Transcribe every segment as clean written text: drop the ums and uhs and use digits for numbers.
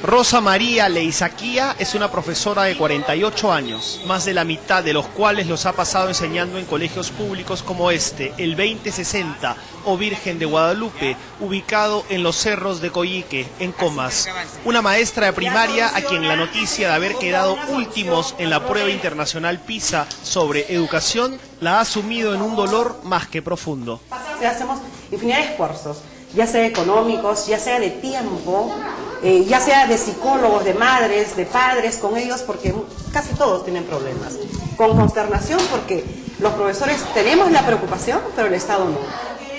Rosa María Leizaquía es una profesora de 48 años, más de la mitad de los cuales los ha pasado enseñando en colegios públicos como este, el 2060 o Virgen de Guadalupe, ubicado en los cerros de Coyique, en Comas. Una maestra de primaria a quien la noticia de haber quedado últimos en la prueba internacional PISA sobre educación la ha sumido en un dolor más que profundo. Hacemos infinidad de esfuerzos, ya sea económicos, ya sea de tiempo, ya sea de psicólogos, de madres, de padres con ellos, porque casi todos tienen problemas. Con consternación porque los profesores tenemos la preocupación, pero el Estado no.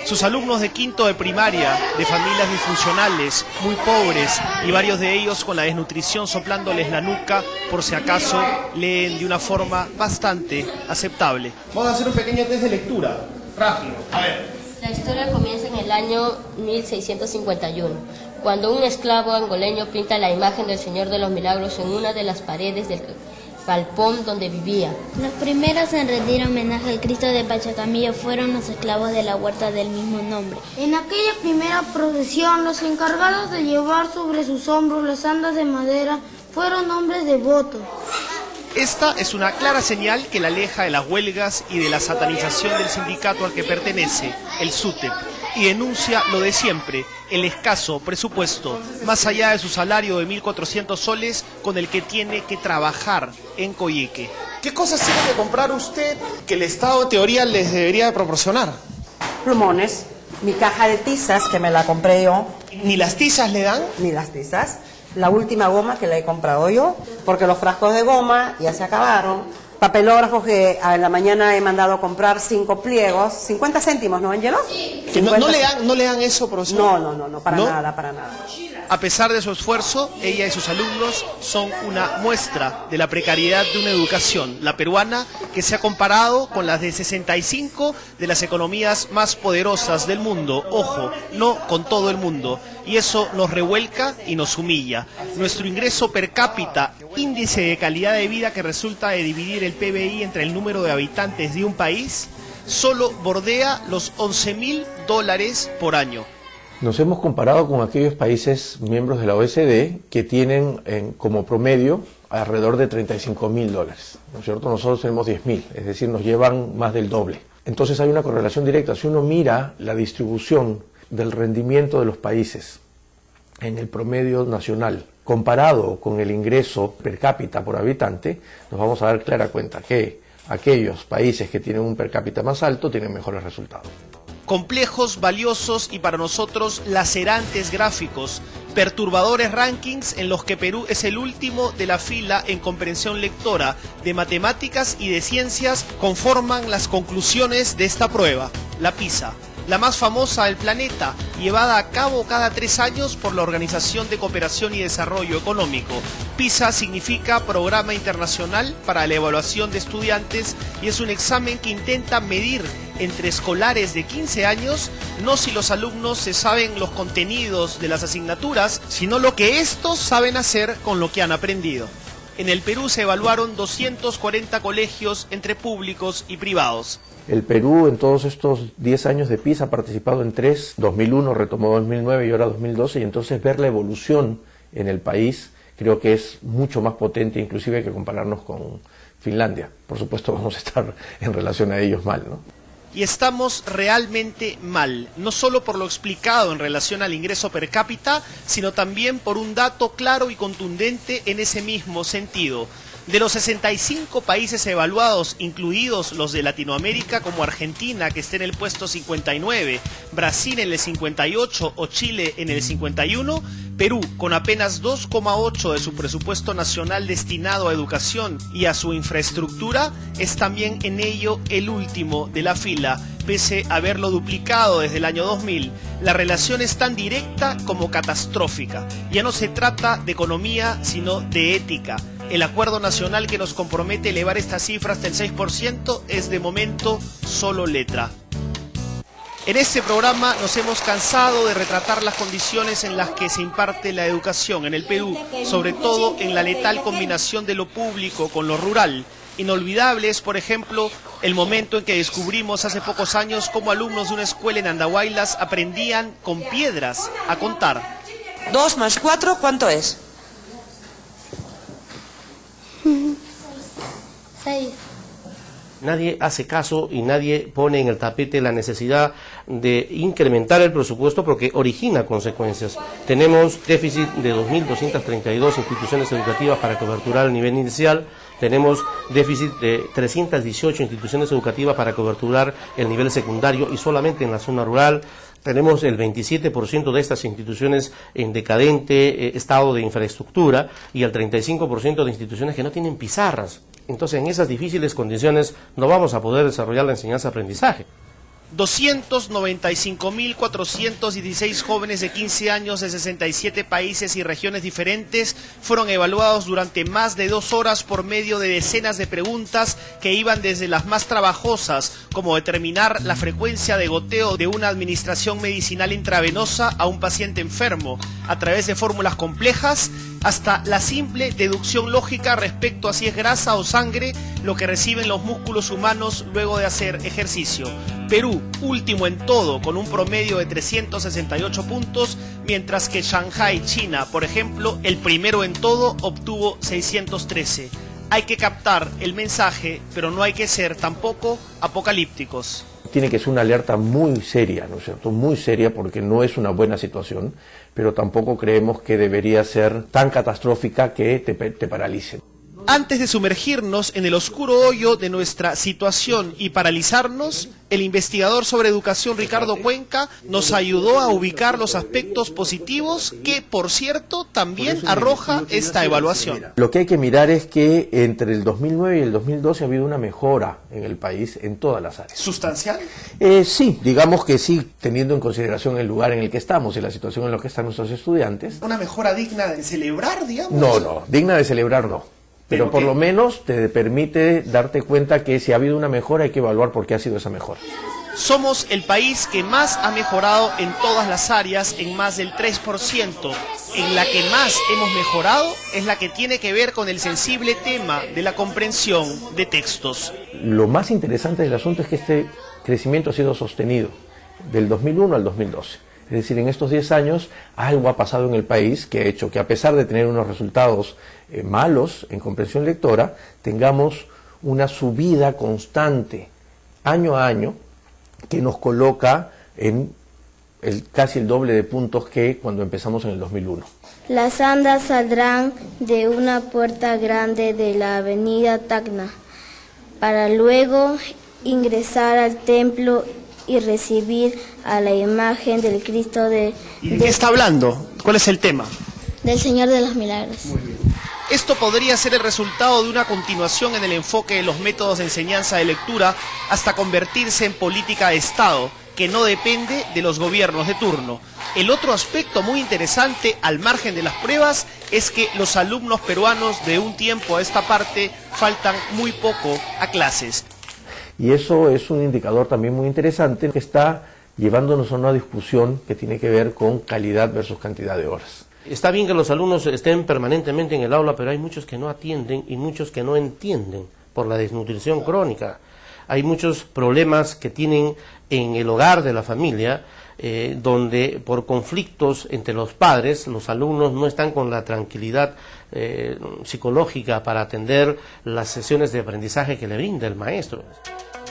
Sus alumnos de quinto de primaria, de familias disfuncionales, muy pobres, y varios de ellos con la desnutrición soplándoles la nuca, por si acaso, leen de una forma bastante aceptable. Vamos a hacer un pequeño test de lectura, rápido, a ver. La historia comienza en el año 1651, cuando un esclavo angoleño pinta la imagen del Señor de los Milagros en una de las paredes del galpón donde vivía. Los primeros en rendir homenaje al Cristo de Pachacamilla fueron los esclavos de la huerta del mismo nombre. En aquella primera procesión, los encargados de llevar sobre sus hombros las andas de madera fueron hombres devotos. Esta es una clara señal que la aleja de las huelgas y de la satanización del sindicato al que pertenece, el SUTEP, y denuncia lo de siempre, el escaso presupuesto, más allá de su salario de 1.400 soles con el que tiene que trabajar en Coyique. ¿Qué cosas tiene que comprar usted que el Estado en teoría les debería de proporcionar? Plumones, mi caja de tizas que me la compré yo. ¿Ni las tizas le dan? Ni las tizas. La última goma que la he comprado yo, porque los frascos de goma ya se acabaron. Papelógrafos que a la mañana he mandado a comprar 5 pliegos, 50 céntimos, ¿no, Angelo? Sí. ¿No le dan eso, profesor? No, para nada, para nada. A pesar de su esfuerzo, ella y sus alumnos son una muestra de la precariedad de una educación, la peruana, que se ha comparado con las de 65 de las economías más poderosas del mundo. Ojo, no con todo el mundo. Y eso nos revuelca y nos humilla. Nuestro ingreso per cápita, índice de calidad de vida que resulta de dividir el PBI entre el número de habitantes de un país, solo bordea los $11.000 por año. Nos hemos comparado con aquellos países miembros de la OECD que tienen como promedio alrededor de $35.000, ¿no es cierto? Nosotros tenemos 10.000, es decir, nos llevan más del doble. Entonces hay una correlación directa. Si uno mira la distribución del rendimiento de los países en el promedio nacional, comparado con el ingreso per cápita por habitante, nos vamos a dar clara cuenta que aquellos países que tienen un per cápita más alto tienen mejores resultados. Complejos, valiosos y para nosotros lacerantes gráficos, perturbadores rankings en los que Perú es el último de la fila en comprensión lectora de matemáticas y de ciencias conforman las conclusiones de esta prueba, la PISA, la más famosa del planeta, llevada a cabo cada 3 años por la Organización de Cooperación y Desarrollo Económico. PISA significa Programa Internacional para la Evaluación de Estudiantes y es un examen que intenta medir entre escolares de 15 años, no si los alumnos se saben los contenidos de las asignaturas, sino lo que estos saben hacer con lo que han aprendido. En el Perú se evaluaron 240 colegios entre públicos y privados. El Perú en todos estos 10 años de PISA ha participado en 3, 2001, retomó 2009 y ahora 2012, y entonces ver la evolución en el país creo que es mucho más potente inclusive que compararnos con Finlandia. Por supuesto vamos a estar en relación a ellos mal, ¿no? Y estamos realmente mal, no solo por lo explicado en relación al ingreso per cápita, sino también por un dato claro y contundente en ese mismo sentido. De los 65 países evaluados, incluidos los de Latinoamérica como Argentina, que está en el puesto 59, Brasil en el 58 o Chile en el 51, Perú, con apenas 2,8 de su presupuesto nacional destinado a educación y a su infraestructura, es también en ello el último de la fila, pese a haberlo duplicado desde el año 2000. La relación es tan directa como catastrófica. Ya no se trata de economía, sino de ética. El acuerdo nacional que nos compromete a elevar esta cifra hasta el 6% es de momento solo letra. En este programa nos hemos cansado de retratar las condiciones en las que se imparte la educación en el Perú, sobre todo en la letal combinación de lo público con lo rural. Inolvidable es, por ejemplo, el momento en que descubrimos hace pocos años cómo alumnos de una escuela en Andahuaylas aprendían con piedras a contar. 2 más 4, ¿cuánto es? 6. Nadie hace caso y nadie pone en el tapete la necesidad de incrementar el presupuesto porque origina consecuencias. Tenemos déficit de 2.232 instituciones educativas para coberturar el nivel inicial, tenemos déficit de 318 instituciones educativas para coberturar el nivel secundario y solamente en la zona rural tenemos el 27% de estas instituciones en decadente estado de infraestructura y el 35% de instituciones que no tienen pizarras. Entonces, en esas difíciles condiciones no vamos a poder desarrollar la enseñanza-aprendizaje. 295.416 jóvenes de 15 años de 67 países y regiones diferentes fueron evaluados durante más de 2 horas por medio de decenas de preguntas que iban desde las más trabajosas, como determinar la frecuencia de goteo de una administración medicinal intravenosa a un paciente enfermo, a través de fórmulas complejas, hasta la simple deducción lógica respecto a si es grasa o sangre lo que reciben los músculos humanos luego de hacer ejercicio. Perú, último en todo, con un promedio de 368 puntos, mientras que Shanghái, China, por ejemplo, el primero en todo, obtuvo 613. Hay que captar el mensaje, pero no hay que ser tampoco apocalípticos. Tiene que ser una alerta muy seria, ¿no es cierto? Muy seria porque no es una buena situación, pero tampoco creemos que debería ser tan catastrófica que te paralice. Antes de sumergirnos en el oscuro hoyo de nuestra situación y paralizarnos, el investigador sobre educación Ricardo Cuenca nos ayudó a ubicar los aspectos positivos que, por cierto, también arroja esta evaluación. Lo que hay que mirar es que entre el 2009 y el 2012 ha habido una mejora en el país en todas las áreas. ¿Sustancial? Sí, digamos que sí, teniendo en consideración el lugar en el que estamos y la situación en la que están nuestros estudiantes. ¿Una mejora digna de celebrar, digamos? No, digna de celebrar no. Pero por lo menos te permite darte cuenta que si ha habido una mejora hay que evaluar por qué ha sido esa mejora. Somos el país que más ha mejorado en todas las áreas, en más del 3%. En la que más hemos mejorado es la que tiene que ver con el sensible tema de la comprensión de textos. Lo más interesante del asunto es que este crecimiento ha sido sostenido del 2001 al 2012. Es decir, en estos 10 años algo ha pasado en el país que ha hecho que a pesar de tener unos resultados malos en comprensión lectora, tengamos una subida constante año a año que nos coloca en casi el doble de puntos que cuando empezamos en el 2001. Las andas saldrán de una puerta grande de la avenida Tacna para luego ingresar al templo y recibir a la imagen del Cristo ¿Y de qué está hablando? ¿Cuál es el tema? Del Señor de los Milagros. Muy bien. Esto podría ser el resultado de una continuación en el enfoque de los métodos de enseñanza de lectura hasta convertirse en política de Estado, que no depende de los gobiernos de turno. El otro aspecto muy interesante, al margen de las pruebas, es que los alumnos peruanos de un tiempo a esta parte faltan muy poco a clases. Y eso es un indicador también muy interesante que está llevándonos a una discusión que tiene que ver con calidad versus cantidad de horas. Está bien que los alumnos estén permanentemente en el aula, pero hay muchos que no atienden y muchos que no entienden por la desnutrición crónica. Hay muchos problemas que tienen en el hogar de la familia, donde por conflictos entre los padres, los alumnos no están con la tranquilidad psicológica para atender las sesiones de aprendizaje que le brinda el maestro.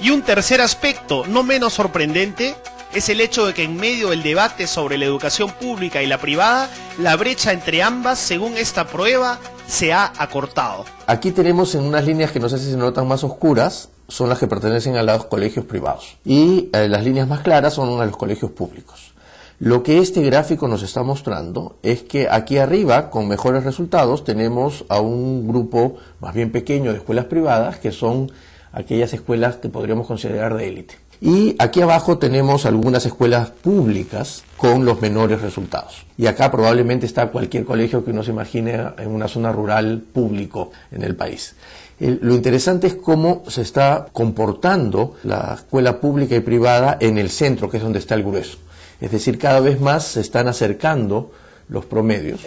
Y un tercer aspecto, no menos sorprendente, es el hecho de que en medio del debate sobre la educación pública y la privada, la brecha entre ambas, según esta prueba, se ha acortado. Aquí tenemos en unas líneas que no sé si se notan más oscuras, son las que pertenecen a los colegios privados. Y las líneas más claras son a los colegios públicos. Lo que este gráfico nos está mostrando es que aquí arriba, con mejores resultados, tenemos a un grupo más bien pequeño de escuelas privadas, que son aquellas escuelas que podríamos considerar de élite. Y aquí abajo tenemos algunas escuelas públicas con los menores resultados. Y acá probablemente está cualquier colegio que uno se imagine en una zona rural público en el país. Lo interesante es cómo se está comportando la escuela pública y privada en el centro, que es donde está el grueso. Es decir, cada vez más se están acercando los promedios.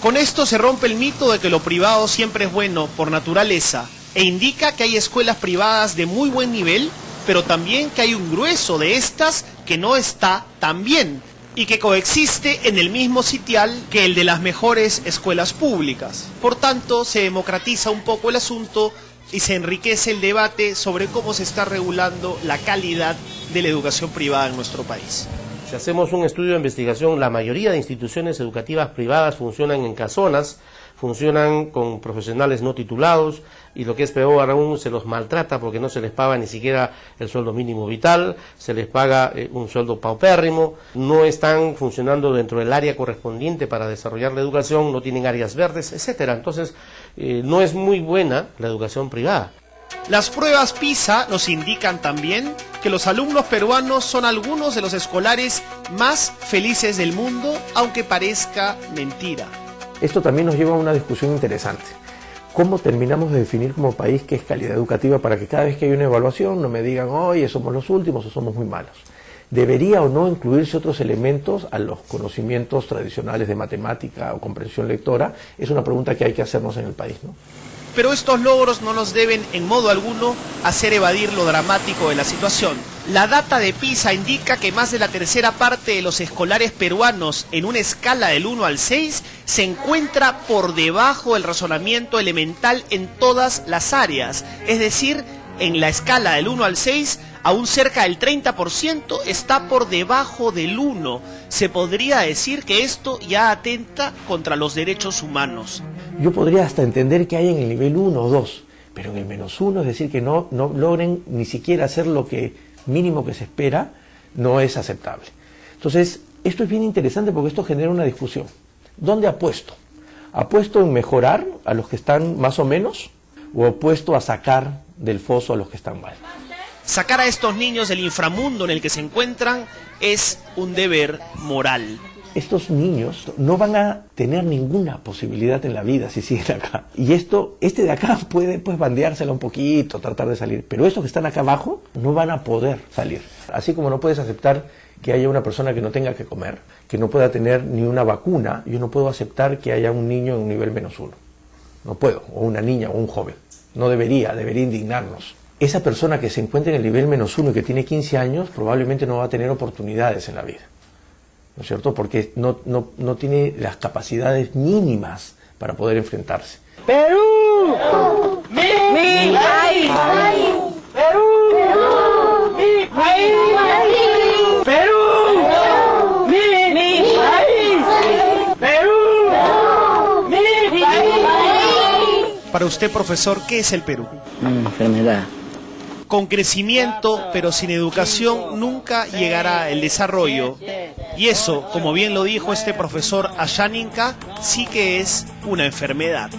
Con esto se rompe el mito de que lo privado siempre es bueno por naturaleza e indica que hay escuelas privadas de muy buen nivel, pero también que hay un grueso de estas que no está tan bien y que coexiste en el mismo sitial que el de las mejores escuelas públicas. Por tanto, se democratiza un poco el asunto y se enriquece el debate sobre cómo se está regulando la calidad de la educación privada en nuestro país. Si hacemos un estudio de investigación, la mayoría de instituciones educativas privadas funcionan en casonas, funcionan con profesionales no titulados y lo que es peor aún, se los maltrata porque no se les paga ni siquiera el sueldo mínimo vital, se les paga un sueldo paupérrimo, no están funcionando dentro del área correspondiente para desarrollar la educación, no tienen áreas verdes, etcétera. Entonces, no es muy buena la educación privada. Las pruebas PISA nos indican también que los alumnos peruanos son algunos de los escolares más felices del mundo, aunque parezca mentira. Esto también nos lleva a una discusión interesante. ¿Cómo terminamos de definir como país qué es calidad educativa para que cada vez que hay una evaluación no me digan, oye, somos los últimos o somos muy malos? ¿Debería o no incluirse otros elementos a los conocimientos tradicionales de matemática o comprensión lectora? Es una pregunta que hay que hacernos en el país, ¿no? Pero estos logros no nos deben en modo alguno hacer evadir lo dramático de la situación. La data de PISA indica que más de la tercera parte de los escolares peruanos en una escala del 1 al 6 se encuentra por debajo del razonamiento elemental en todas las áreas. Es decir, en la escala del 1 al 6, aún cerca del 30% está por debajo del 1. Se podría decir que esto ya atenta contra los derechos humanos. Yo podría hasta entender que hay en el nivel 1 o 2, pero en el -1, es decir, que no logren ni siquiera hacer lo que mínimo que se espera, no es aceptable. Entonces, esto es bien interesante porque esto genera una discusión. ¿Dónde apuesto? ¿Apuesto en mejorar a los que están más o menos? ¿O apuesto a sacar del foso a los que están mal? Sacar a estos niños del inframundo en el que se encuentran es un deber moral. Estos niños no van a tener ninguna posibilidad en la vida si siguen acá. Y este de acá puede pues bandeársela un poquito, tratar de salir. Pero estos que están acá abajo no van a poder salir. Así como no puedes aceptar que haya una persona que no tenga que comer, que no pueda tener ni una vacuna, yo no puedo aceptar que haya un niño en un nivel -1. No puedo, o una niña o un joven. No debería indignarnos. Esa persona que se encuentra en el nivel -1 y que tiene 15 años probablemente no va a tener oportunidades en la vida. ¿No es cierto? Porque no tiene las capacidades mínimas para poder enfrentarse. ¡Perú! ¡Mi país! ¡Perú! ¡Mi país! ¡Perú! ¡Mi país! ¡Perú! ¡Mi país! Para usted, profesor, ¿qué es el Perú? Una enfermedad. Con crecimiento, pero sin educación, nunca llegará el desarrollo. Y eso, como bien lo dijo este profesor Ashaninka, sí que es una enfermedad.